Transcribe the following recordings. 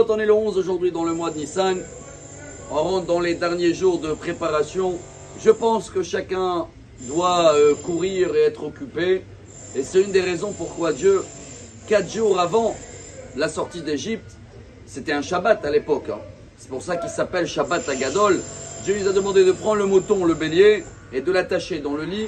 On est le 11 aujourd'hui dans le mois de Nissan. On rentre dans les derniers jours de préparation. Je pense que chacun doit courir et être occupé. Et c'est une des raisons pourquoi Dieu, 4 jours avant la sortie d'Égypte, c'était un Shabbat à l'époque. C'est pour ça qu'il s'appelle Shabbat Agadol. Dieu lui a demandé de prendre le mouton, le bélier, et de l'attacher dans le lit,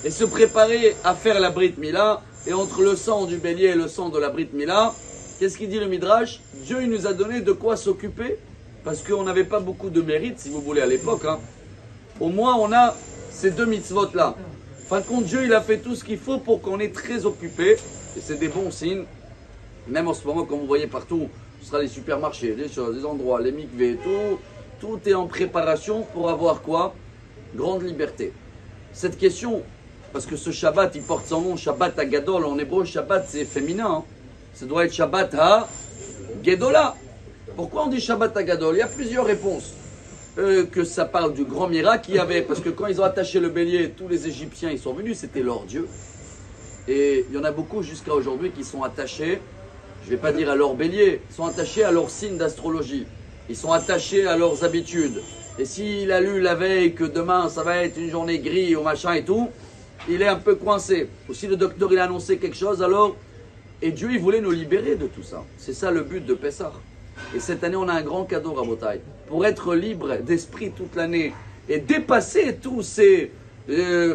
et se préparer à faire la Brit Mila. Et entre le sang du bélier et le sang de la Brit Mila, qu'est-ce qu'il dit le Midrash? Dieu il nous a donné de quoi s'occuper, parce qu'on n'avait pas beaucoup de mérite, si vous voulez, à l'époque. Au moins, on a ces 2 mitzvot-là. Fin de compte, Dieu il a fait tout ce qu'il faut pour qu'on est très occupé, et c'est des bons signes. Même en ce moment, comme vous voyez partout, ce sera les supermarchés, les choses, les endroits, les mikvés, tout est en préparation pour avoir quoi? Grande liberté. Cette question, parce que ce Shabbat, il porte son nom, Shabbat Agadol, en hébreu, Shabbat c'est féminin. Ça doit être Shabbat Ha-Gedola. Pourquoi on dit Shabbat Agadol? Il y a plusieurs réponses. Que ça parle du grand miracle qu'il y avait, parce que quand ils ont attaché le bélier, tous les Égyptiens, ils sont venus, c'était leur Dieu. Et il y en a beaucoup jusqu'à aujourd'hui qui sont attachés, je ne vais pas dire à leur bélier, ils sont attachés à leurs signes d'astrologie. Ils sont attachés à leurs habitudes. Et s'il a lu la veille que demain ça va être une journée grise ou machin et tout, il est un peu coincé. Ou si le docteur il a annoncé quelque chose, alors... Et Dieu il voulait nous libérer de tout ça. C'est ça le but de Pessah. Et cette année on a un grand cadeau, Rabotai. Pour être libre d'esprit toute l'année et dépasser tous ces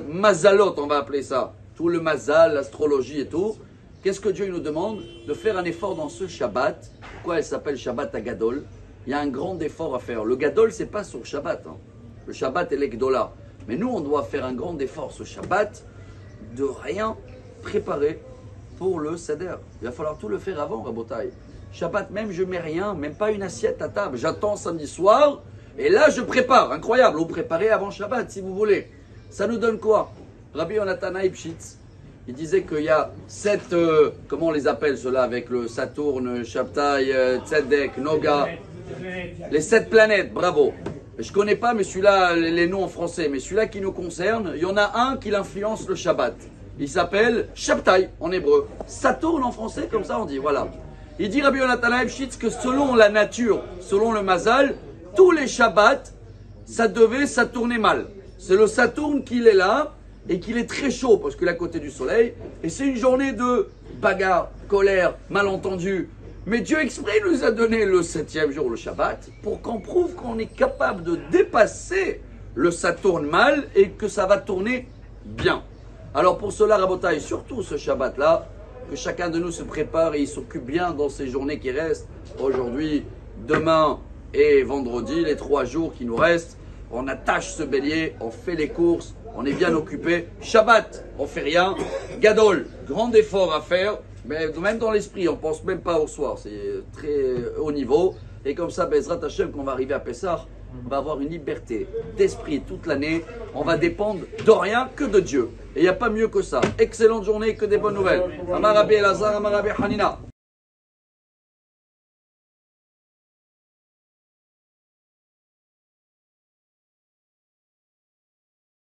mazalot, on va appeler ça. Tout le mazal, l'astrologie et tout. Qu'est-ce que Dieu nous demande? De faire un effort dans ce Shabbat. Pourquoi elle s'appelle Shabbat Agadol? Il y a un grand effort à faire. Le Gadol, c'est pas sur Shabbat. Le Shabbat est l'Egdola. Mais nous, on doit faire un grand effort ce Shabbat de rien préparer pour le Seder. Il va falloir tout le faire avant, Rabotai. Shabbat, même je mets rien, même pas une assiette à table. J'attends samedi soir et là je prépare. Incroyable, vous préparez avant Shabbat si vous voulez. Ça nous donne quoi? Rabbi Yonatan Eibshitz, il disait qu'il y a 7, comment on les appelle ceux-là avec le Saturne, Shabtai, Tzedek, Noga. Les 7 planètes, bravo. Je ne connais pas mais celui-là, les noms en français, mais celui-là qui nous concerne, il y en a un qui influence le Shabbat. Il s'appelle Shabtai en hébreu. Saturne en français, comme ça on dit, voilà. Il dit Rabbi Yonatan Eibshitz que selon la nature, selon le Mazal, tous les Shabbats, ça tournait mal. C'est le Saturne qu'il est là et qu'il est très chaud parce qu'il est à côté du soleil. Et c'est une journée de bagarre, colère, malentendu. Mais Dieu exprès nous a donné le 7e jour, le Shabbat, pour qu'on prouve qu'on est capable de dépasser le Saturne mal et que ça va tourner bien. Alors pour cela, Rabotai, surtout ce Shabbat-là, que chacun de nous se prépare et il s'occupe bien dans ces journées qui restent. Aujourd'hui, demain et vendredi, les 3 jours qui nous restent. On attache ce bélier, on fait les courses, on est bien occupé. Shabbat, on fait rien. Gadol, grand effort à faire. Mais même dans l'esprit, on pense même pas au soir. C'est très haut niveau. Et comme ça, Bezrat Hashem, qu'on va arriver à Pessah, on va avoir une liberté d'esprit toute l'année. On va dépendre de rien que de Dieu. Et il n'y a pas mieux que ça. Excellente journée, que des bonnes nouvelles. Amar Rabbi Elazar, Amar Rabbi Hanina.